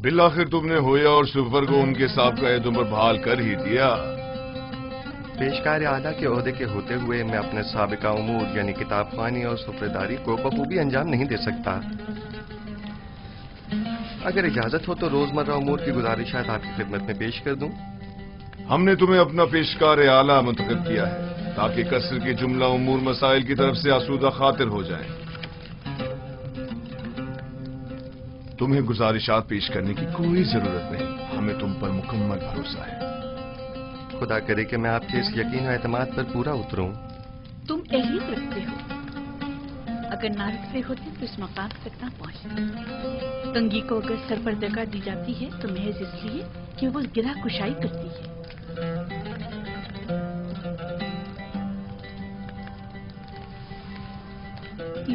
بالآخر تم نے ہویا اور سفر کو ان کے سابقہ عہدوں پر بحال کر ہی دیا۔ پیشکار اعلیٰ کے عہدے کے ہوتے ہوئے میں اپنے سابقہ امور یعنی کتاب خوانی اور سفرداری کو بخوبی انجام نہیں دے سکتا۔ اگر اجازت ہو تو روزمرہ امور کی گزارشات آپ کی خدمت میں پیش کر دوں۔ ہم نے تمہیں اپنا پیشکار اعلیٰ منتخب کیا ہے تاکہ قصر کے جملہ امور مسائل کی طرف سے آسودہ خاطر ہو جائیں۔ تمہیں گزارشات پیش کرنے کی کوئی ضرورت نہیں، ہمیں تم پر مکمل بھروسہ ہے۔ خدا کرے کہ میں آپ کے اس یقین و اعتماد پر پورا اتروں۔ تم اہلیت رکھتے ہو، اگر نہ رکھتے ہوتے تو اس مقام تک نہ پہنچتے۔ تنگی کو اگر سر پر جگہ دی جاتی ہے تو محض اس لیے کہ وہ گرہ کشائی کرتی ہے۔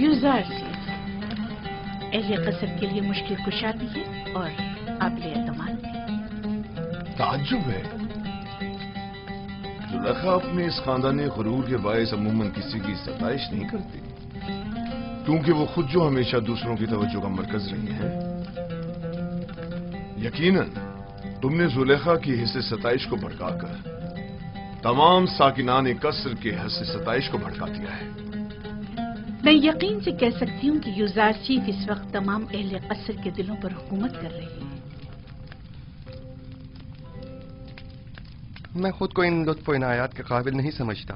یوزارسیف اہل قصر کے لیے مشکل کشا بھی ہے اور قابل اعتماد بھی۔ تعجب ہے، زلیخا اپنے اس خاندانی غرور کے باعث عموماً کسی کی ستائش نہیں کرتی، کیونکہ وہ خود جو ہمیشہ دوسروں کی توجہ کا مرکز رہی ہیں۔ یقیناً تم نے زلیخا کی حصے ستائش کو بھڑکا کر تمام ساکنان قصر کے حصے ستائش کو بھڑکا دیا ہے۔ میں یقین سے کہہ سکتی ہوں کہ یوزارسیف اس وقت تمام اہل قصر کے دلوں پر حکومت کر رہی ہے۔ میں خود کو ان لطف و عنایات کے قابل نہیں سمجھتا،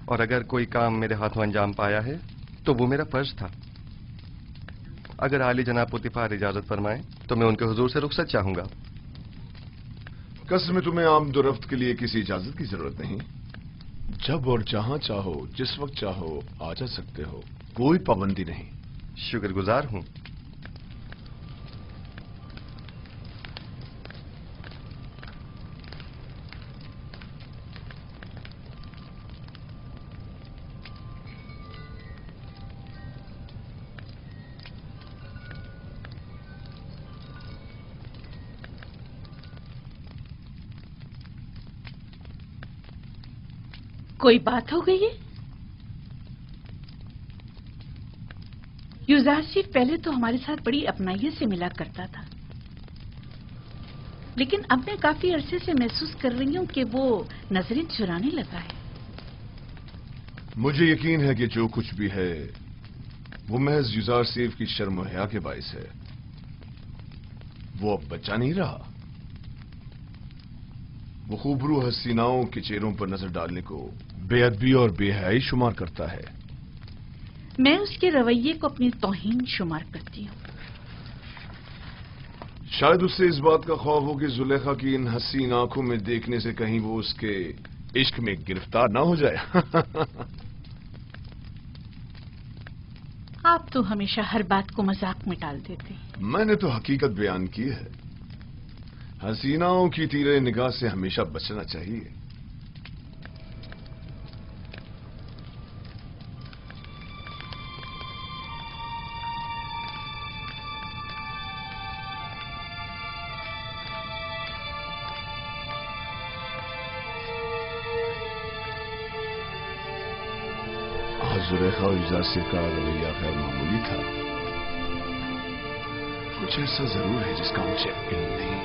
اور اگر کوئی کام میرے ہاتھوں انجام پایا ہے تو وہ میرا فرض تھا۔ اگر عالی جناب پوتیفار اجازت فرمائیں تو میں ان کے حضور سے رخصت چاہوں گا۔ قصر میں تمہیں آمد و رفت کے لیے کسی اجازت کی ضرورت نہیں، جب اور جہاں چاہو جس وقت چاہو آ جا سکتے ہو، کوئی پابندی نہیں۔ شکر گزار ہوں۔ کوئی بات ہو گئی ہے؟ یوزارسیف پہلے تو ہمارے ساتھ بڑی اپنائیت سے ملا کرتا تھا، لیکن اب میں کافی عرصے سے محسوس کر رہی ہوں کہ وہ نظریں چرانے لگا ہے۔ مجھے یقین ہے کہ جو کچھ بھی ہے وہ محض یوزارسیف کی شرم و حیا کے باعث ہے۔ وہ اب بچہ نہیں رہا، وہ خوبرو حسیناؤں کے چہروں پر نظر ڈالنے کو بے ادبی اور بے حیائی شمار کرتا ہے۔ میں اس کے رویے کو اپنی توہین شمار کرتی ہوں۔ شاید اس سے اس بات کا خوف ہو کہ زلیخا کی ان حسین آنکھوں میں دیکھنے سے کہیں وہ اس کے عشق میں گرفتار نہ ہو جائے۔ آپ تو ہمیشہ ہر بات کو مذاق میں ٹال دیتے ہیں۔ میں نے تو حقیقت بیان کی ہے۔ حسیناؤں کی تیرے نگاہ سے ہمیشہ بچنا چاہیے۔ زلیخا اور یوزارسیف کا رویہ غیر معمولی تھا۔ کچھ ایسا ضرور ہے جس کا مجھے علم نہیں۔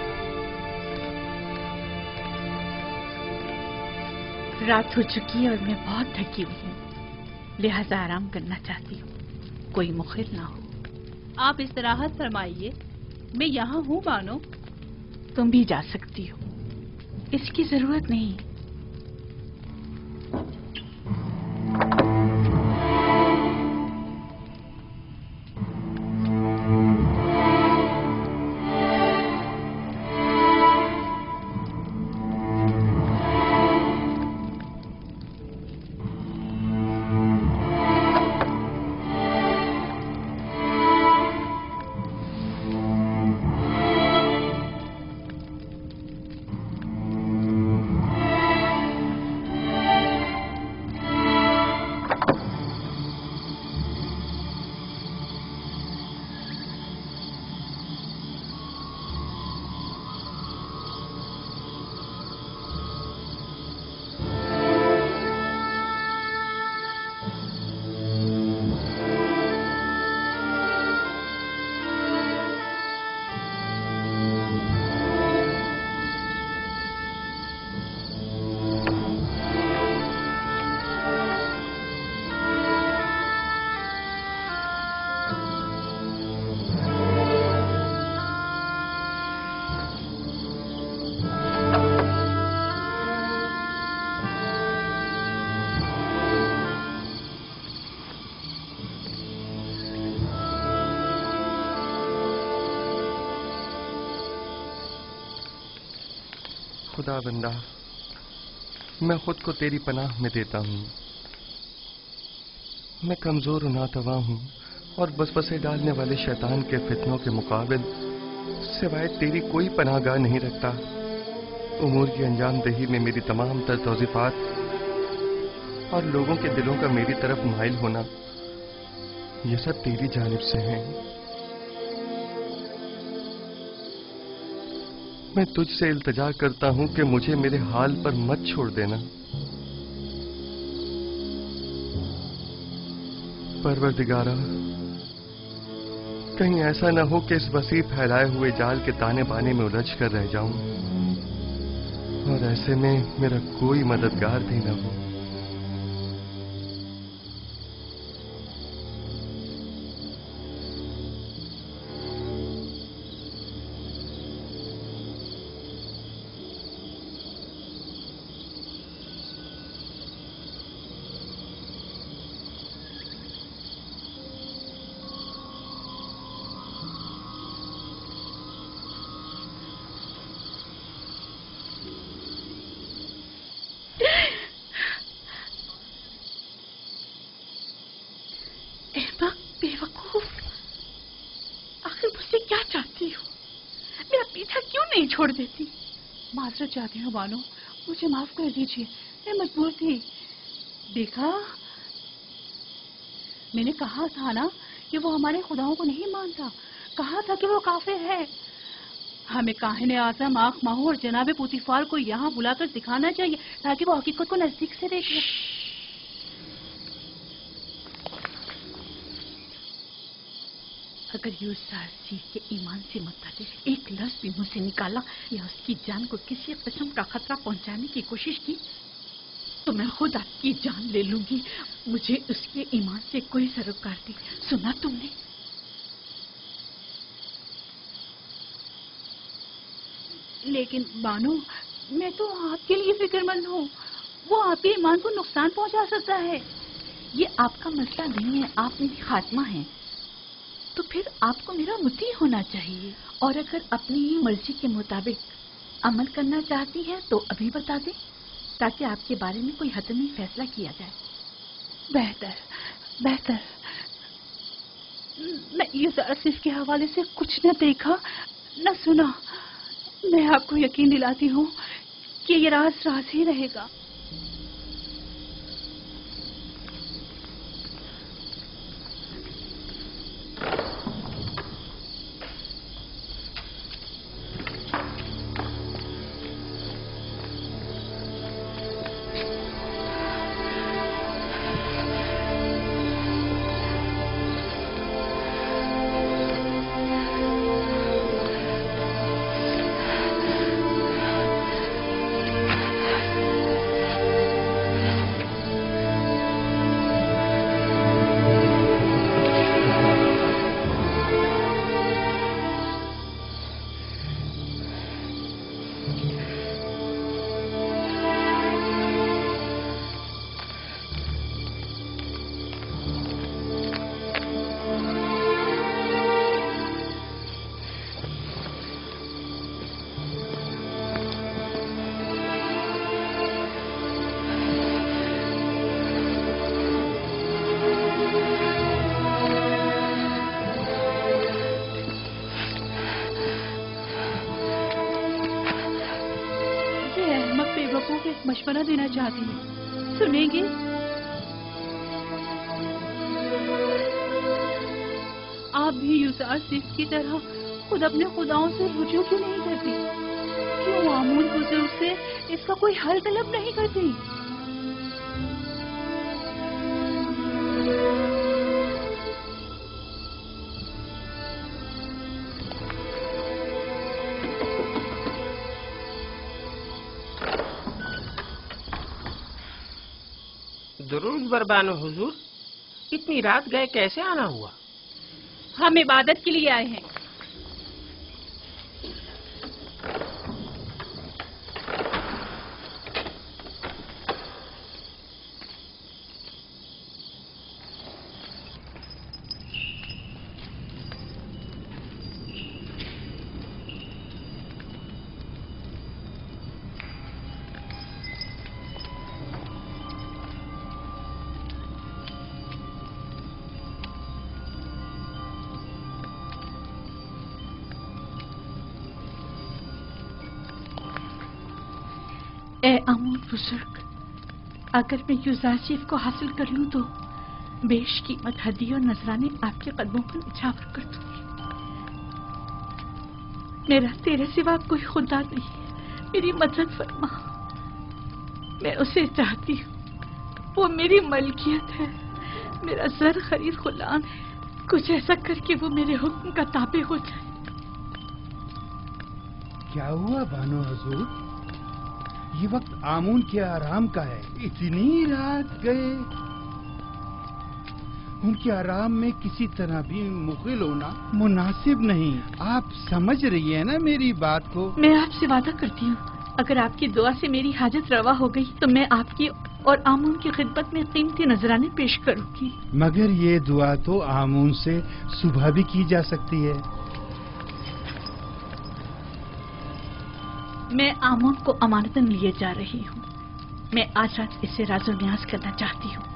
رات ہو چکی ہے اور میں بہت تھکی ہوئی ہوں، لہذا آرام کرنا چاہتی ہوں، کوئی مخل نہ ہو۔ آپ استراحت فرمائیے، میں یہاں ہوں بانو۔ تم بھی جا سکتی ہو، اس کی ضرورت نہیں۔ खुदा बंदा, मैं खुद को तेरी पनाह में देता हूँ। मैं कमजोर नातवा हूँ और वसवसे डालने वाले शैतान के फितनों के मुकाबिल सिवाय तेरी कोई पनाहगाह नहीं रखता। उमूर की अंजाम दही में मेरी तमाम तर तौज़ीफ़ात और लोगों के दिलों का मेरी तरफ माइल होना, ये सब तेरी जानिब से हैं। मैं तुझसे इल्तिजा करता हूं कि मुझे मेरे हाल पर मत छोड़ देना। परवरदिगारा, कहीं ऐसा न हो कि इस वसी फैलाए हुए जाल के ताने बाने में उलझ कर रह जाऊं और ऐसे में मेरा कोई मददगार भी न हो। छोड़ देती। माजरत चाहती हूँ बानो, मुझे माफ कर दीजिए, मैं मजबूर थी। देखा, मैंने कहा था ना कि वो हमारे खुदाओं को नहीं मानता, कहा था कि वो काफिर है। हमें काहिने आज़म, आँख माहू और जनाबे पुतीफार को यहाँ बुलाकर दिखाना चाहिए ताकि वो हकीकत को नजदीक से देख ले। अगर यूसुफ के ईमान से मुताबिक एक लफ्ज भी मुंह से निकाला या उसकी जान को किसी किस्म का खतरा पहुंचाने की कोशिश की तो मैं खुद आपकी जान ले लूंगी। मुझे उसके ईमान से कोई सरोकार नहीं। सुना तुमने? लेकिन बानो, मैं तो आपके लिए फिक्रमंद हूँ। वो आपके ईमान को नुकसान पहुंचा सकता है। ये आपका मसला नहीं है, आप मेरी खात्मा हैं। तो फिर आपको मेरा मुती होना चाहिए, और अगर अपनी ही मर्जी के मुताबिक अमल करना चाहती है तो अभी बता दें ताकि आपके बारे में कोई हतमी फैसला किया जाए। बेहतर बेहतर। मैं यूसुफ के हवाले से कुछ न देखा न सुना। मैं आपको यकीन दिलाती हूँ कि ये राज राज ही रहेगा। मशवरा देना चाहती हूँ, सुनेंगे? आप भी यूसुफ की तरह खुद अपने खुदाओं से रुजू क्यों नहीं करती? क्यों मामून बुजुर्ग से इसका कोई हल तलब नहीं करती? दुरूद बरबानो हुजूर, इतनी रात गए कैसे आना हुआ? हम इबादत के लिए आए हैं। اے آمون بزرگ، اگر میں یوزارسیف کو حاصل کر لوں تو بیش قیمت ہدیے اور نذرانے آپ کے قدموں پر نچھاور کر دوں گی۔ میرا تیرے سوا کوئی خدا نہیں ہے، میری مدد فرما، میں اسے چاہتی ہوں، وہ میری ملکیت ہے، میرا زر خرید غلام ہے، کچھ ایسا کر کے وہ میرے حکم کا تابع ہو جائے۔ کیا ہوا بانو حضور؟ یہ وقت آمون کے آرام کا ہے، اتنی رات گئے، ان کے آرام میں کسی طرح بھی مخل ہونا مناسب نہیں۔ آپ سمجھ رہی ہیں نا میری بات کو؟ میں آپ سے وعدہ کرتی ہوں، اگر آپ کی دعا سے میری حاجت روا ہو گئی تو میں آپ کی اور آمون کی خدمت میں قیمتی نذرانے پیش کروں گی۔ مگر یہ دعا تو آمون سے صبح بھی کی جا سکتی ہے۔ میں آمون کو امانتاً لیے جا رہی ہوں، میں آج رات اسے راز و نیاز کرنا چاہتی ہوں۔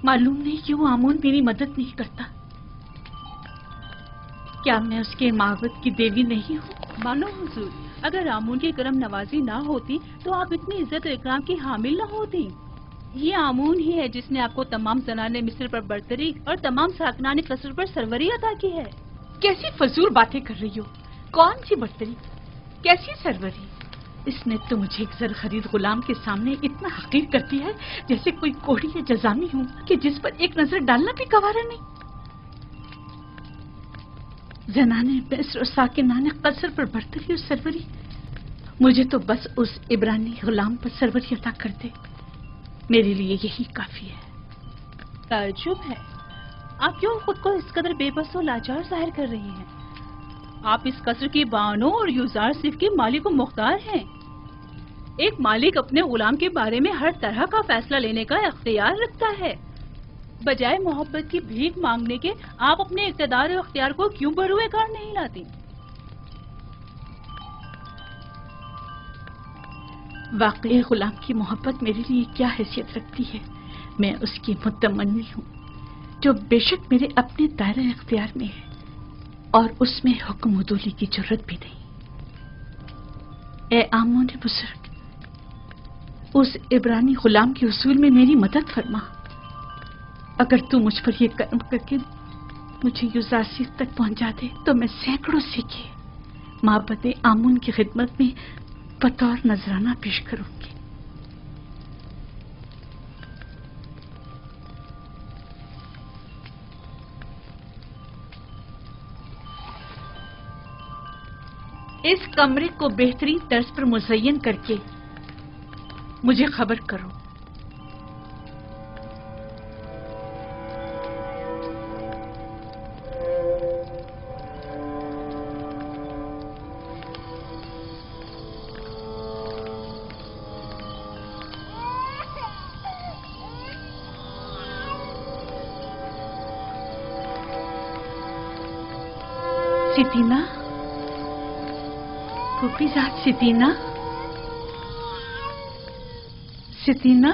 معلوم نہیں کیوں آمون میری مدد نہیں کرتا، کیا میں اس کے معبد کی دیوی نہیں ہوں؟ بانو حضور، اگر آمون کی کرم نوازی نہ ہوتی تو آپ اتنی عزت و اکرام کی حامل نہ ہوتی۔ یہ آمون ہی ہے جس نے آپ کو تمام زنان مصر پر برتری اور تمام ساکنان قصر پر سروری عطا کی ہے۔ کیسی فضول باتیں کر رہی ہو؟ کون سی برتری، کیسی سروری؟ اس نے تو مجھے ایک زر خرید غلام کے سامنے اتنا حقیر کر دیا ہے جیسے کوئی کوڑی یا جزامی ہوں کہ جس پر ایک نظر ڈالنا بھی گوارا نہیں۔ زنانے مصر اور ساکنان قصر پر برتری اور سروری، مجھے تو بس اس عبرانی غلام پر سروری عطا کر دے، میرے لیے یہی کافی ہے۔ تعجب ہے، آپ کیوں خود کو اس قدر بے بس و لاچار ظاہر کر رہی ہیں؟ آپ اس قصر کی بانو اور یوزارسیف کے مالک و مختار ہیں۔ ایک مالک اپنے غلام کے بارے میں ہر طرح کا فیصلہ لینے کا اختیار رکھتا ہے۔ بجائے محبت کی بھیک مانگنے کے آپ اپنے اقتدار و اختیار کو کیوں بروئے کار نہیں لاتی؟ واقعی غلام کی محبت میرے لیے کیا حیثیت رکھتی ہے؟ میں اس کی متمنی ہوں جو بے شک میرے اپنے دائرہ اختیار میں ہے اور اس میں حکم عدولی کی ضرورت بھی نہیں۔ اے آمون بزرگ، اس عبرانی غلام کے حصول میں میری مدد فرما، اگر تو مجھ پر یہ کرم کر کے مجھے یوزارسیف تک پہنچا دے تو میں سینکڑوں سکے معبد آمون کی خدمت میں بطور نذرانہ پیش کروں گی۔ اس کمرے کو بہترین طرز پر مزین کر کے مجھے خبر کرو۔ ستینہ، پھوپھی ذات ستینہ، ستینہ،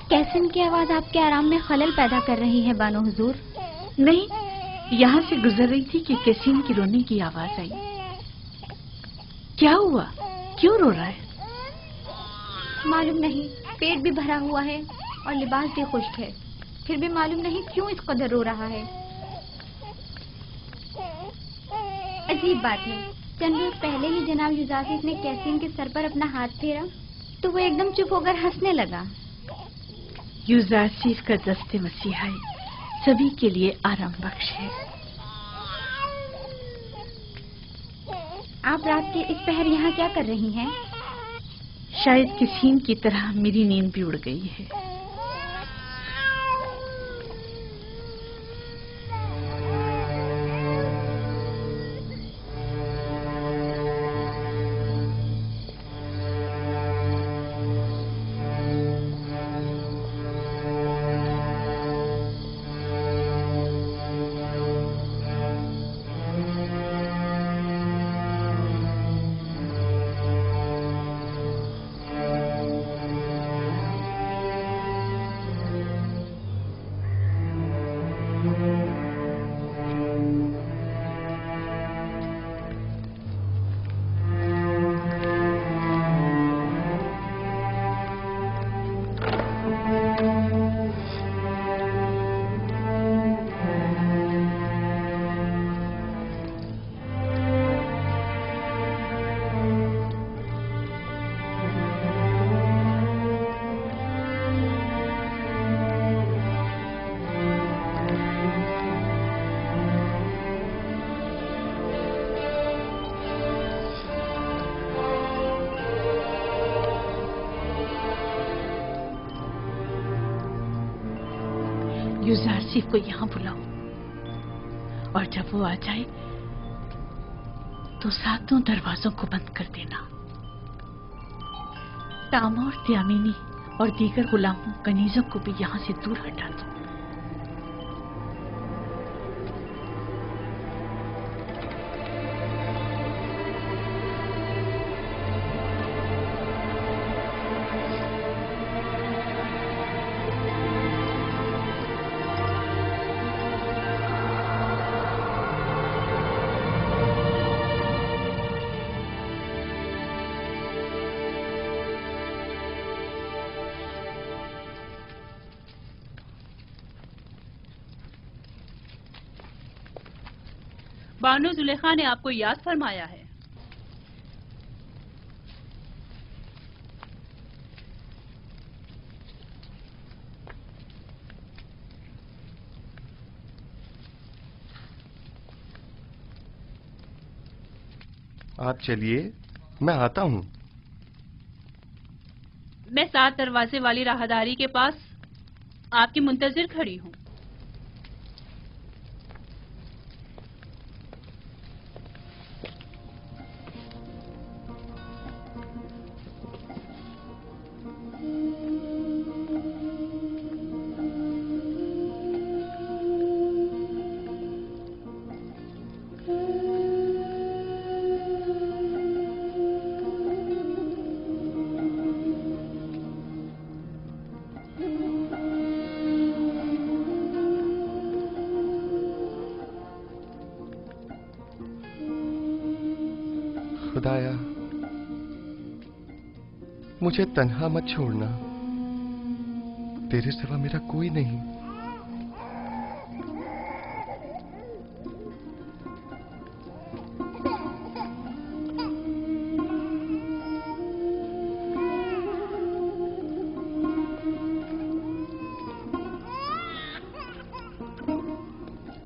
کیسن کی آواز آپ کے آرام میں خلل پیدا کر رہی ہے بانو حضور؟ نہیں، یہاں سے گزر رہی تھی کہ کیسین کی رونے کی آواز آئی۔ क्या हुआ, क्यों रो रहा है? मालूम नहीं, पेट भी भरा हुआ है और लिबास भी खुश्क है, फिर भी मालूम नहीं क्यों इस कदर रो रहा है। अजीब बात है, चंद रोज पहले ही जनाब युजासिफ ने कैसीन के सर पर अपना हाथ फेरा तो वो एकदम चुप होकर हंसने लगा। युजासिफ का दस्ते मसीहाई सभी के लिए आराम बख्श है। आप रात के इस पहर यहाँ क्या कर रही हैं? शायद किसी की तरह मेरी नींद भी उड़ गई है। युजासिफ को यहाँ बुलाओ और जब वो आ जाए तो सातों दरवाजों को बंद कर देना। तामोर, त्यामिनी और दीगर गुलामों कनीजों को भी यहाँ से दूर हटा दो। बानो जुलेखा ने आपको याद फरमाया है। आप चलिए, मैं आता हूँ। मैं 7 दरवाजे वाली राहदारी के पास आपकी मुंतजिर खड़ी हूँ। खुदाया, मुझे तन्हा मत छोड़ना, तेरे सिवा मेरा कोई नहीं।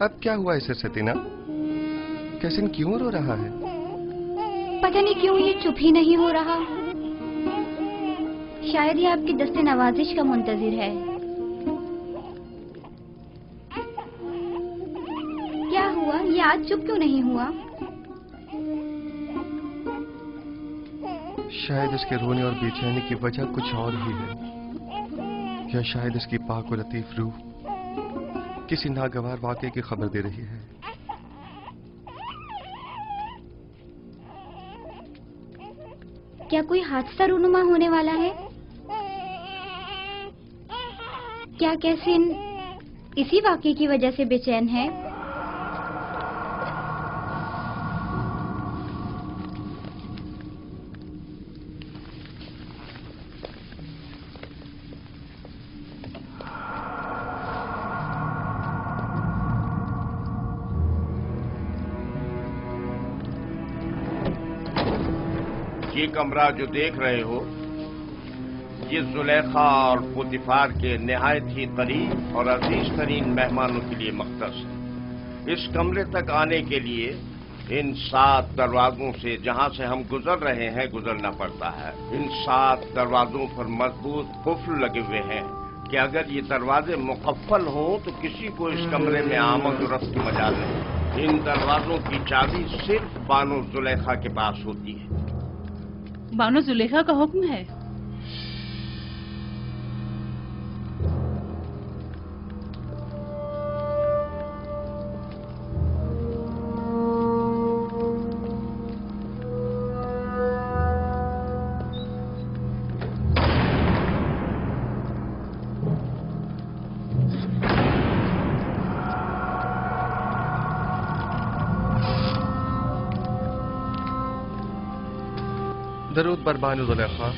अब क्या हुआ इसे सतीना? कैसिन क्यों रो रहा है? पता नहीं क्यों ये चुप ही नहीं हो रहा। शायद ये आपकी दस्ते नवाजिश का मुंतजिर है। क्या हुआ, ये आज चुप क्यों नहीं हुआ? शायद इसके रोने और बेचैनी की वजह कुछ और ही है, या शायद इसकी पाक और लतीफ रूह किसी नागवार वाक़े की खबर दे रही है। क्या कोई हादसा रूनुमा होने वाला है? क्या कैसिन इसी वाक़े की वजह से बेचैन है? یہ کمرہ جو دیکھ رہے ہو یہ زلیخا اور پوتیفار کے نہایت ہی قریب اور عزیز ترین مہمانوں کے لیے مختص ہے۔ اس کمرے تک آنے کے لیے ان 7 دروازوں سے جہاں سے ہم گزر رہے ہیں گزرنا پڑتا ہے۔ ان 7 دروازوں پر مضبوط قفل لگے ہوئے ہیں کہ اگر یہ دروازے مقفل ہوں تو کسی کو اس کمرے میں آمد و رفت کی مجال نہیں۔ ان دروازوں کی چابی صرف بانو زلیخا کے پاس ہوتی ہے۔ بانو زلیخا کا حکم ہے؟ درود بر بانو زلیخا۔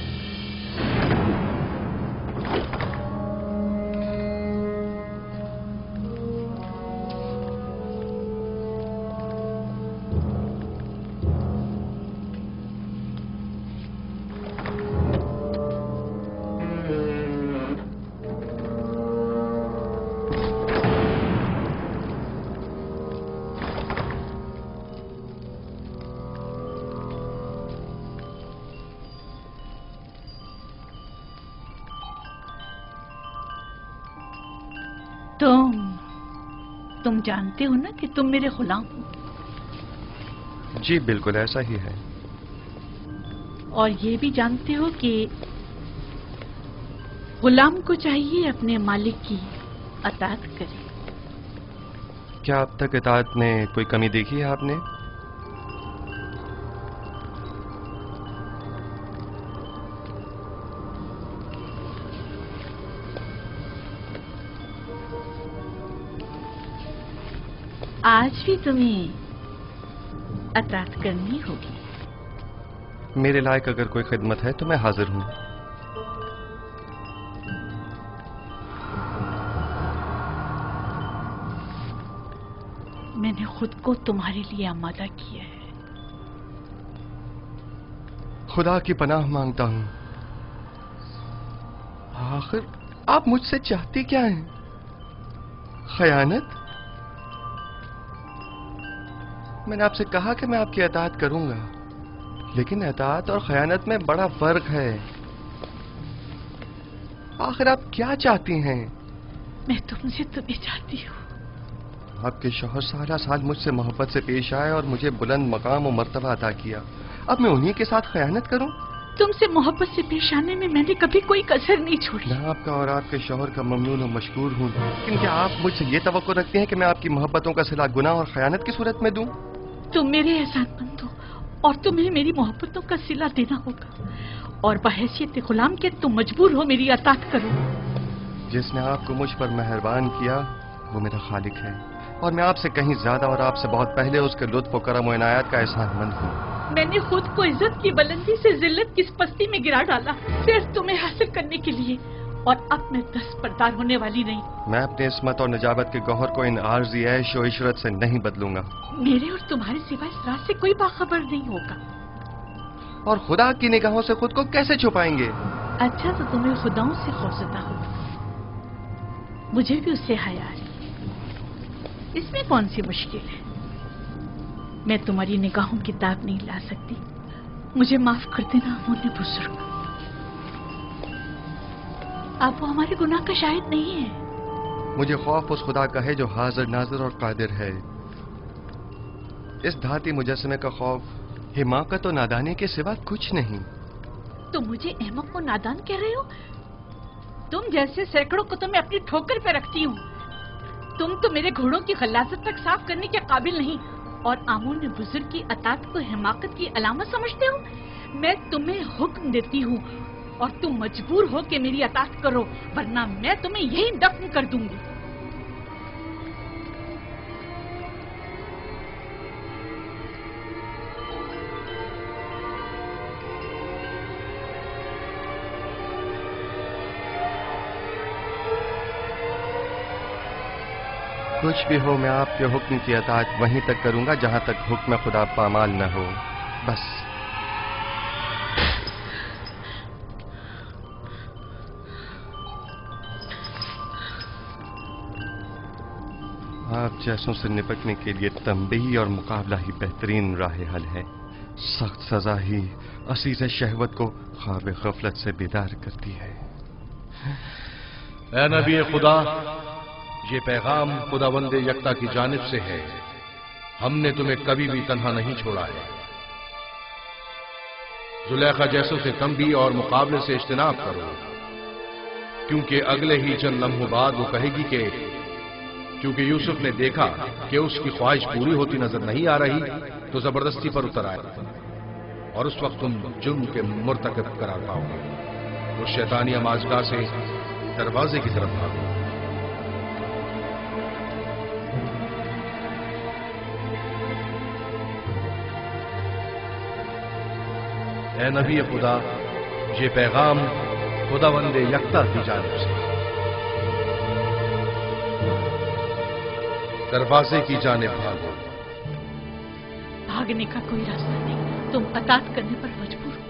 تم جانتے ہو نا کہ تم میرے غلام ہو؟ جی بالکل ایسا ہی ہے۔ اور یہ بھی جانتے ہو کہ غلام کو چاہیے اپنے مالک کی اطاعت کرے۔ کیا اب تک اطاعت میں کوئی کمی دیکھی ہے آپ نے؟ آج بھی تمہیں اطاعت کرنی ہوگی۔ میرے لائق اگر کوئی خدمت ہے تو میں حاضر ہوں۔ میں نے خود کو تمہارے لیے آمادہ کیا ہے۔ خدا کی پناہ مانگتا ہوں۔ آخر آپ مجھ سے چاہتی کیا ہیں؟ خیانت؟ میں نے آپ سے کہا کہ میں آپ کی اطاعت کروں گا، لیکن اطاعت اور خیانت میں بڑا فرق ہے۔ آخر آپ کیا چاہتی ہیں؟ میں تم سے تمہیں چاہتی ہوں۔ آپ کے شوہر سارا سال مجھ سے محبت سے پیش آئے اور مجھے بلند مقام و مرتبہ عطا کیا، اب میں انہی کے ساتھ خیانت کروں؟ تم سے محبت سے پیش آنے میں میں نے کبھی کوئی کسر نہیں چھوڑی۔ میں آپ کا اور آپ کے شوہر کا ممنون و مشکور ہوں، لیکن کیا آپ مجھ سے یہ توقع رکھتے ہیں کہ میں آپ کی محبتوں کا صلہ گناہ اور خیانت کی صورت میں دوں؟ تم میرے احسان مند ہو اور تمہیں میری محبتوں کا صلہ دینا ہوگا، اور بحیثیت غلام کے تم مجبور ہو میری اطاعت کرو۔ جس نے آپ کو مجھ پر مہربان کیا وہ میرا خالق ہے، اور میں آپ سے کہیں زیادہ اور آپ سے بہت پہلے اس کے لطف و کرم و عنایات کا احسان مند ہوں۔ میں نے خود کو عزت کی بلندی سے ذلت کی پستی میں گرا ڈالا صرف تمہیں حاصل کرنے کے لیے، اور اب میں دستبردار ہونے والی نہیں۔ میں اپنی عصمت اور نجابت کے گوہر کو ان عارضی عیش و عشرت سے نہیں بدلوں گا۔ میرے اور تمہارے سوا اس راز سے کوئی باخبر نہیں ہوگا۔ اور خدا کی نگاہوں سے خود کو کیسے چھپائیں گے؟ اچھا تو تمہیں خداؤں سے خوفزدہ ہو، مجھے بھی اس سے حیا ہے، اس میں کون سی مشکل ہے؟ میں تمہاری نگاہوں کی داغ نہیں لا سکتی، مجھے معاف کر دینا مجھے بزرگ۔ آپ وہ ہمارے گناہ کا شاہد نہیں ہے۔ مجھے خوف اس خدا کا ہے جو حاضر ناظر اور قادر ہے۔ اس دھاتی مجسمے کا خوف حماقت و نادانی کے سوا کچھ نہیں۔ تم مجھے احمق و نادان کہہ رہے ہو؟ تم جیسے سینکڑوں کو تو میں اپنی ٹھوکر پہ رکھتی ہوں۔ تم تو میرے گھوڑوں کی غلاظت تک صاف کرنے کے قابل نہیں، اور آمون بزرگ کی اطاعت کو حماقت کی علامت سمجھتے ہو؟ میں تمہیں حکم دیتی ہوں اور تم مجبور ہو کہ میری اطاعت کرو، ورنہ میں تمہیں یہی دفن کر دوں گی۔ کچھ بھی ہو میں آپ کے حکم کی اطاعت وہیں تک کروں گا جہاں تک حکم خدا پامال نہ ہو، بس आप जैसों से निपटने के लिए तंबीही और मुकाबला ही बेहतरीन राह हल है। सख्त सजा ही असीज़ शहवत को ख्वाब गफलत से बेदार करती है। ऐ नबी खुदा, ये पैगाम खुदावंद यकता की जानिब से है। हमने तुम्हें कभी भी तन्हा नहीं छोड़ा है। जुलेखा जैसों से तंबी और मुकाबले से इज्तिनाब करो, क्योंकि अगले ही चंद लम्हों बाद वो कहेगी कि क्योंकि यूसुफ ने देखा कि उसकी ख्वाहिश पूरी होती नजर नहीं आ रही, तो जबरदस्ती पर उतर आए और उस वक्त तुम जुर्म के मुर्तकब करार पाओगे। उस शैतानी अमाजगाह से दरवाजे की तरफ भागो। ऐ नबी खुदा, ये पैगाम खुदावंद यकता की जानिब से। दरवाजे की जानिब भागो। भागने का कोई रास्ता नहीं, तुम अतात करने पर मजबूर हो।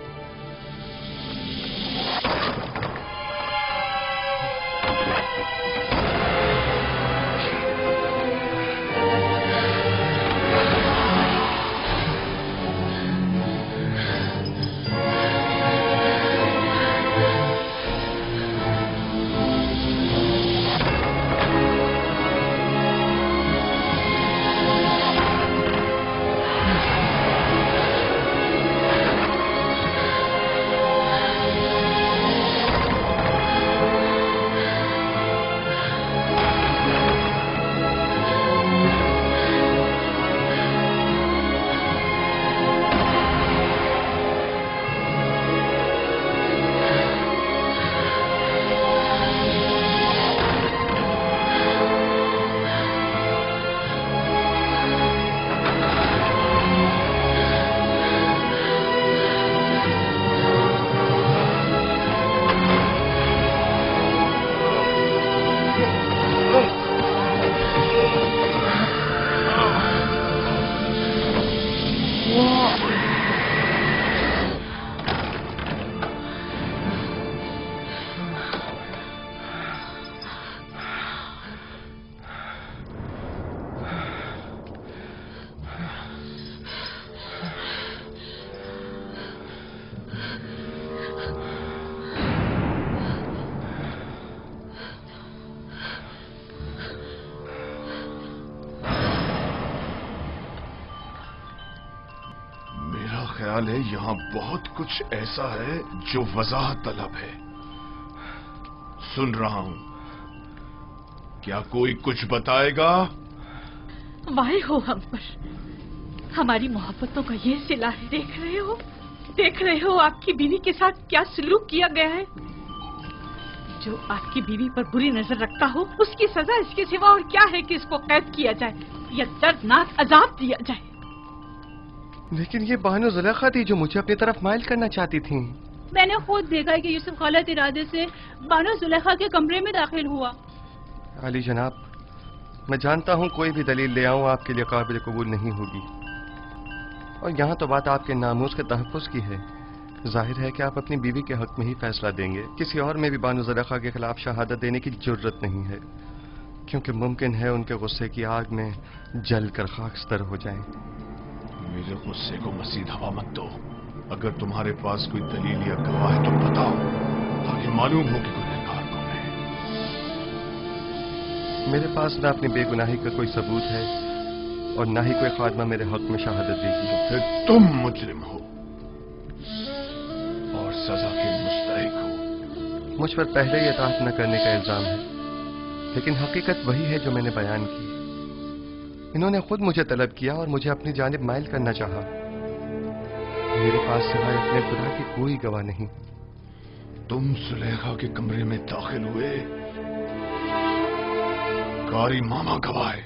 ख्याल है यहां बहुत कुछ ऐसा है जो वजाहत तलब है। सुन रहा हूं, क्या कोई कुछ बताएगा? वाहे हो हम पर, हमारी मोहब्बतों का ये सिला है। देख रहे हो आपकी बीवी के साथ क्या सलूक किया गया है। जो आपकी बीवी पर बुरी नजर रखता हो, उसकी सजा इसके सिवा और क्या है कि इसको कैद किया जाए या दर्दनाक अजाब दिया जाए। लेकिन ये बानो जुलेखा थी जो मुझे अपनी तरफ माइल करना चाहती थी। मैंने खुद देखा है कि यूसुफ गलत इरादे से बानो जुलेखा के कमरे में दाखिल हुआ। अली जनाब, मैं जानता हूँ कोई भी दलील ले आऊं आपके लिए काबिल कबूल नहीं होगी, और यहाँ तो बात आपके नामूस के तहफ़्फ़ुज़ की है। जाहिर है कि आप अपनी बीवी के हक में ही फैसला देंगे। किसी और में भी बानो जुलेखा के खिलाफ शहादत देने की जरूरत नहीं है, क्योंकि मुमकिन है उनके गुस्से की आग में जल कर खाकस्तर हो जाएं। मेरे गुस्से को मजीद हवा मत दो। अगर तुम्हारे पास कोई दलील या गवाह है तो बताओ, ताकि मालूम हो कि गुनहगार कौन है। मेरे पास ना अपनी बेगुनाही का कोई सबूत है और ना ही कोई खादमा मेरे हक में शहादत देगी। तो फिर तुम मुजरिम हो और सजा के मुस्तहिक हो। मुझ पर पहले ही इताअत न करने का इल्जाम है, लेकिन हकीकत वही है जो मैंने बयान की। इन्होंने खुद मुझे तलब किया और मुझे अपनी जानिब माइल करना चाहा। मेरे पास सिवाय अपने खुदा की कोई गवाह नहीं। तुम जुलेखा के कमरे में दाखिल हुए, कारी मामा गवाह है।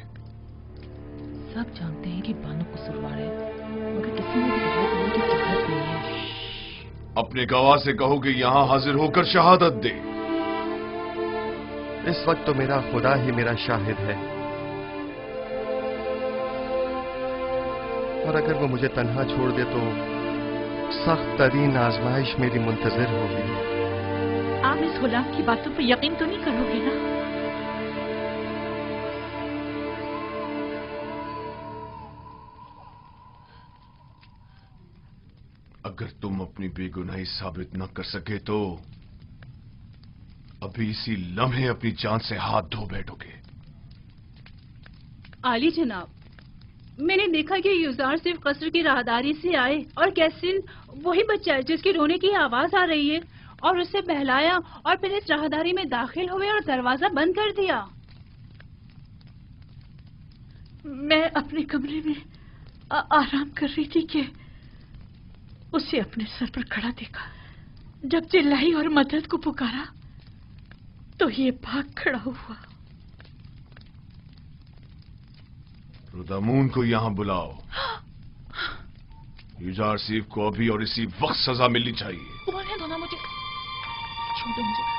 सब जानते हैं कि बानो कसूरवार है, मगर किसी ने भी गवाह देने की जरूरत नहीं है। अपने गवाह से कहो कि यहां हाजिर होकर शहादत दे। इस वक्त तो मेरा खुदा ही मेरा शाहिद है, और अगर वो मुझे तन्हा छोड़ दे तो सख्त तरीन आजमाइश मेरी मुंतजर होगी। आप इस गुलाम की बातों पर यकीन तो नहीं करोगे ना? अगर तुम अपनी बेगुनाही साबित न कर सके तो अभी इसी लम्हे अपनी जान से हाथ धो बैठोगे। आली जनाब, मैंने देखा कि युजार सिर्फ कसर की राहदारी से आए और कैसिन वही बच्चा है जिसकी रोने की आवाज आ रही है, और उसे बहलाया और फिर इस राहदारी में दाखिल हुए और दरवाजा बंद कर दिया। मैं अपने कमरे में आराम कर रही थी कि उसे अपने सर पर खड़ा देखा। जब चिल्लाई और मदद को पुकारा तो ये भाग खड़ा हुआ। रुदामून को यहां बुलाओ। युजार सीफ को अभी और इसी वक्त सजा मिलनी चाहिए। बोलने दो ना मुझे, छोड़ो मुझे।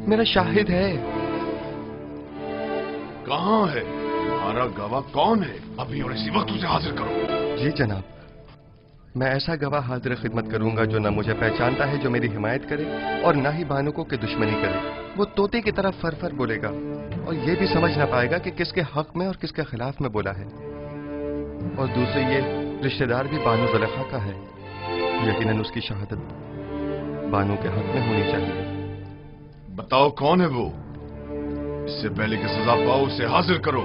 मेरा शाहिद है। कहां है तुम्हारा गवाह? कौन है? अभी और इसी वक्त उसे हाजिर करो। जी जनाब, मैं ऐसा गवाह हाजिर खिदमत करूंगा जो न मुझे पहचानता है, जो मेरी हिमायत करे, और न ही बानुको की दुश्मनी करे। वो तोते की तरह फर फर बोलेगा और ये भी समझ ना पाएगा कि किसके हक में और किसके खिलाफ में बोला है। और दूसरी ये रिश्तेदार भी बानो ज़ुलेखा का है। यकीनन उसकी शहादत बानो के हक में होनी चाहिए। बताओ कौन है वो? इससे पहले कि सजा पाओ उसे हाजिर करो।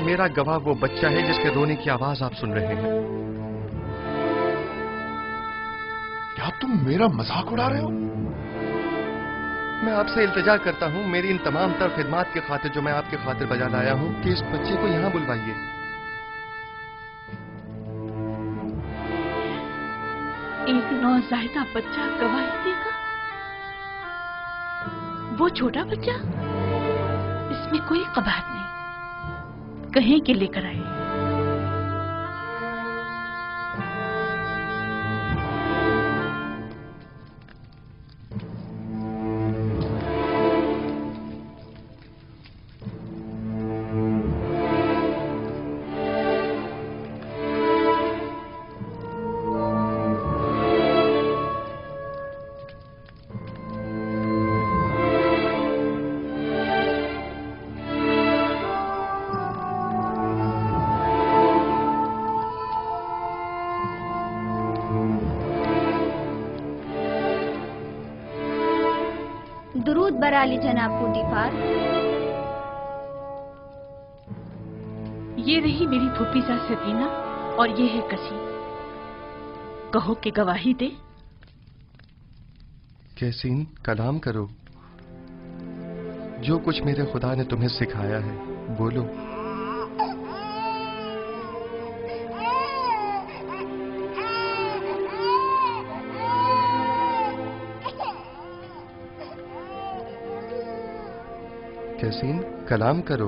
मेरा गवाह वो बच्चा है जिसके रोने की आवाज आप सुन रहे हैं। क्या तुम मेरा मजाक उड़ा रहे हो? मैं आपसे इल्तिजा करता हूं, मेरी इन तमाम तर खिदमात की खातिर जो मैं आपके खातिर बजा लाया हूं, कि इस बच्चे को यहां बुलवाइए। एक नौज़ायदा बच्चा गवाही देगा? वो छोटा बच्चा? इसमें कोई कबाहत नहीं, कहें कि लेकर आए। दुरूद बर आली जनाब पुतीफार। ये रही मेरी फूफीजा सकीना और ये है कसी। कहो कि गवाही दे। कैसीन, कलाम करो। जो कुछ मेरे खुदा ने तुम्हें सिखाया है बोलो। कैसीन, कलाम करो।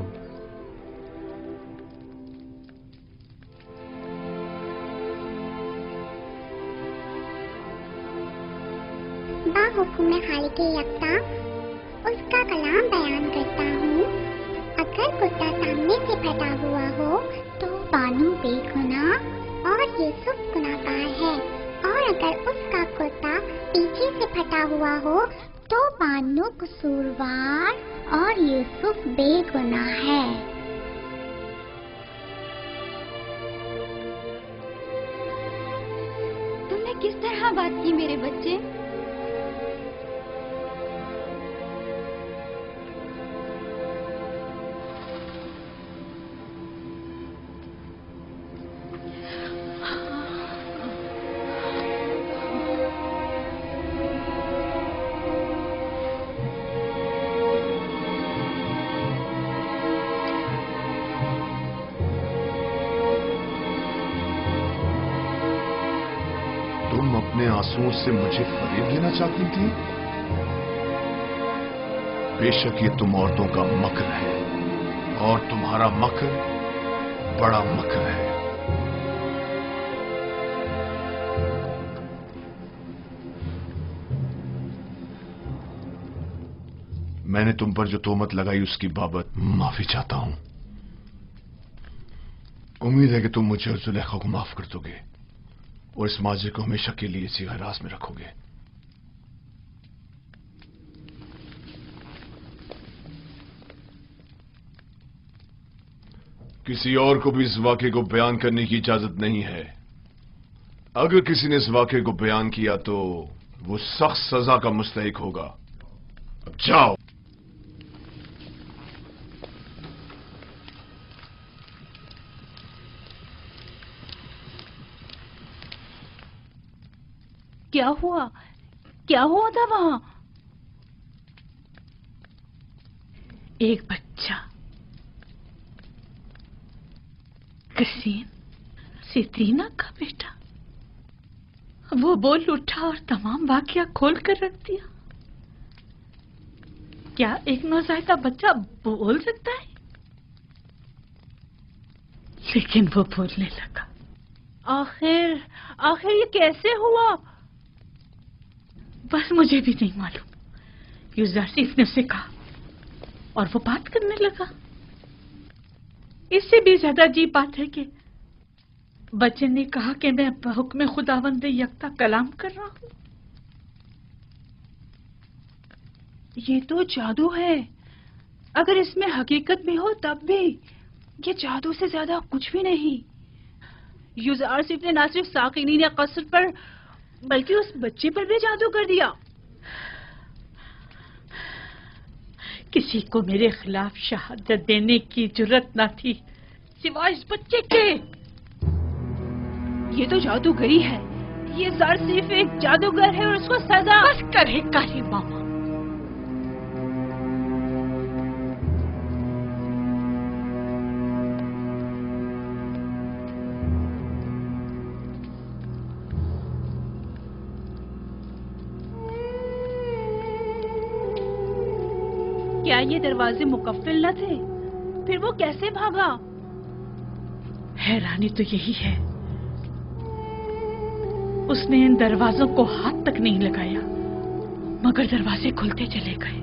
बाहुकुम खालिके यक्ता उसका कलाम बयान करता हूँ। अगर कुत्ता सामने से फटा हुआ हो तो बानू बेगुनाह और यूसुफ गुनाहगार है, और अगर उसका कुत्ता पीछे से फटा हुआ हो तो बानू कसूरवार और यूसुफ बेगुनाह है। तुमने किस तरह बात की मेरे बच्चे? तुम अपने आंसुओं से मुझे फरेब देना चाहती थी? बेशक ये तुम औरतों का मक्र है, और तुम्हारा मक्र बड़ा मकर है। मैंने तुम पर जो तोहमत लगाई उसकी बाबत माफी चाहता हूं। उम्मीद है कि तुम मुझे और जुलेखा को माफ कर दोगे और इस माजरे को हमेशा के लिए इसी हिरास में रखोगे। किसी और को भी इस वाक़े को बयान करने की इजाजत नहीं है। अगर किसी ने इस वाक़े को बयान किया तो वो सख्त सजा का मुस्तहिक होगा। अब जाओ। क्या हुआ? क्या हुआ था वहां? एक बच्चा कसीम, सितीना का बेटा, वो बोल उठा और तमाम वाकया खोल कर रख दिया। क्या एक नौज़ायदा बच्चा बोल सकता है? लेकिन वो बोलने लगा। आखिर ये कैसे हुआ? बस मुझे भी नहीं मालूम। यूसुफ ने उसे कहा और वो बात करने लगा। इससे भी ज्यादा अजीब बात है कि बच्चे ने कहा कि मैं हुक्म खुदावंद यकता कलाम कर रहा हूं। ये तो जादू है। अगर इसमें हकीकत भी हो तब भी ये जादू से ज्यादा कुछ भी नहीं। यूसुफ ने न सिर्फ साकिनीन कसर पर बल्कि उस बच्चे पर भी जादू कर दिया। किसी को मेरे खिलाफ शहादत देने की जुर्रत न थी सिवाय इस बच्चे के। ये तो जादूगरी है। ये सिर्फ एक जादूगर है और उसको सजा। बस करे कारी मामा। क्या ये दरवाजे मुकफ्फिल न थे? फिर वो कैसे भागा? हैरानी तो यही है, उसने इन दरवाजों को हाथ तक नहीं लगाया मगर दरवाजे खुलते चले गए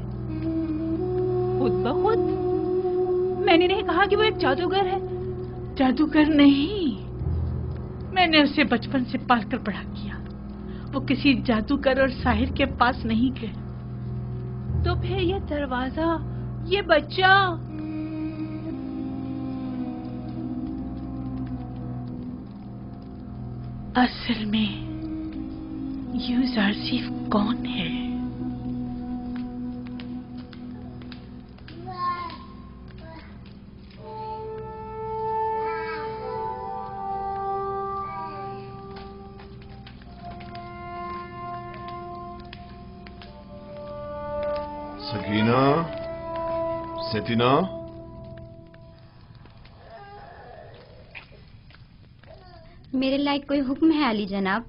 खुद ब खुद। मैंने नहीं कहा कि वो एक जादूगर है। जादूगर नहीं, मैंने उसे बचपन से पालकर बड़ा किया। वो किसी जादूगर और साहिर के पास नहीं गए। तो फिर ये दरवाजा, ये बच्चा, असल में यूसुफ कौन है? सकीना, सतीना, मेरे लायक कोई हुक्म है अली जनाब?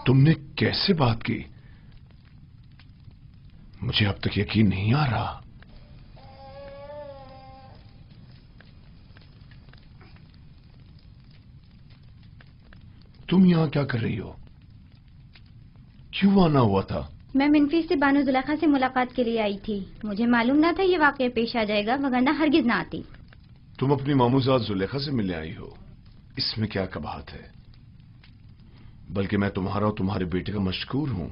तुमने कैसे बात की? मुझे अब तक यकीन नहीं आ रहा। तुम यहां क्या कर रही हो? क्यों आना हुआ था? मैं मिनफी से बानो जुलेखा से मुलाकात के लिए आई थी। मुझे मालूम ना था ये वाकया पेश आ जाएगा, वगरना हरगिज ना आती। तुम अपनी मामूजात जुलेखा से मिलने आई हो, इसमें क्या कबाहत है? बल्कि मैं तुम्हारा और तुम्हारे बेटे का मशकूर हूं।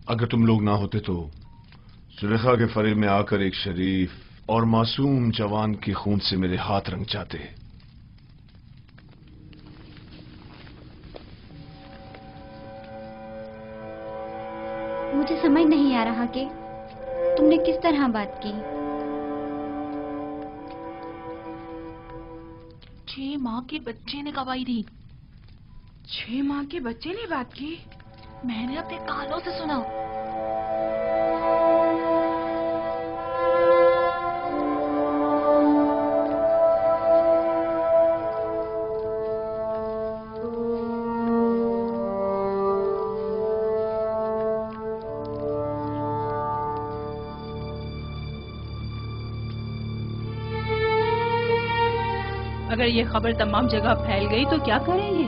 अगर तुम लोग ना होते तो जुलेखा के फरेब में आकर एक शरीफ और मासूम जवान के खून से मेरे हाथ रंग जाते। मुझे समझ नहीं आ रहा कि तुमने किस तरह बात की। 6 माह के बच्चे ने गवाही दी। 6 माह के बच्चे ने बात की? मैंने अपने कानों से सुना। اگر یہ خبر تمام جگہ پھیل گئی تو کیا کریں گے؟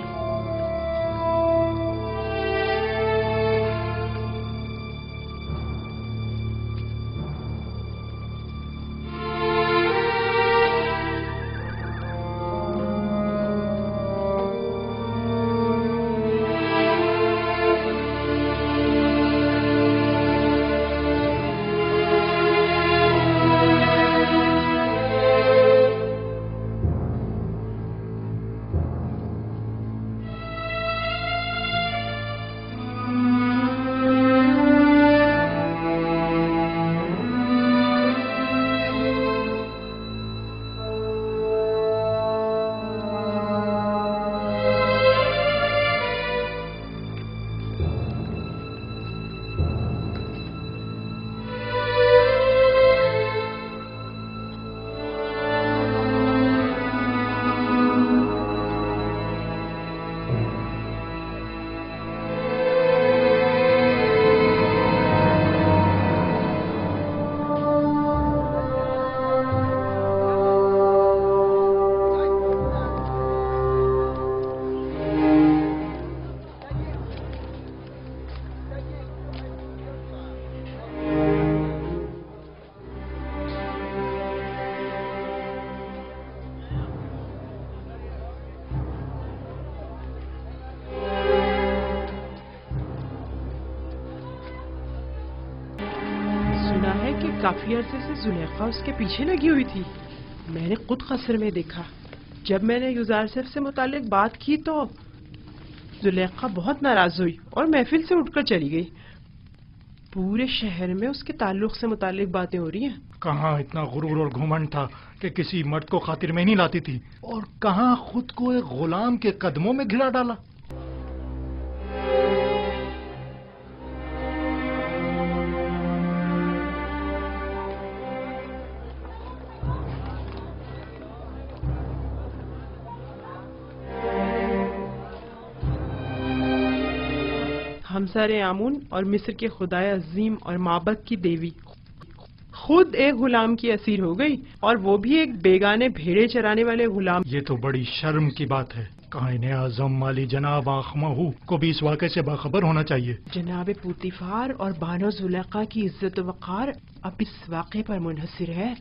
کافی عرصے سے زلیخا اس کے پیچھے لگی ہوئی تھی. میں نے خود قصر میں دیکھا. جب میں نے یوزارسف سے متعلق بات کی تو زلیخا بہت ناراض ہوئی اور محفل سے اٹھ کر چلی گئی. پورے شہر میں اس کے تعلق سے متعلق باتیں ہو رہی ہیں. کہاں اتنا غرور اور گھمنڈ تھا کہ کسی مرد کو خاطر میں نہیں لاتی تھی، اور کہاں خود کو ایک غلام کے قدموں میں گھلا ڈالا. ہمسر آمون اور مصر کے خدائے عظیم اور معبد کی دیوی خود ایک غلام کی اسیر ہو گئی، اور وہ بھی ایک بیگانے بھیڑے چرانے والے غلام. یہ تو بڑی شرم کی بات ہے. قائن اعظم مالی جناب آخمہو کو بھی اس واقعے سے باخبر ہونا چاہیے. جناب پوتیفار اور بانو زلیخا کی عزت و وقار اب اس واقعے پر منحصر ہے.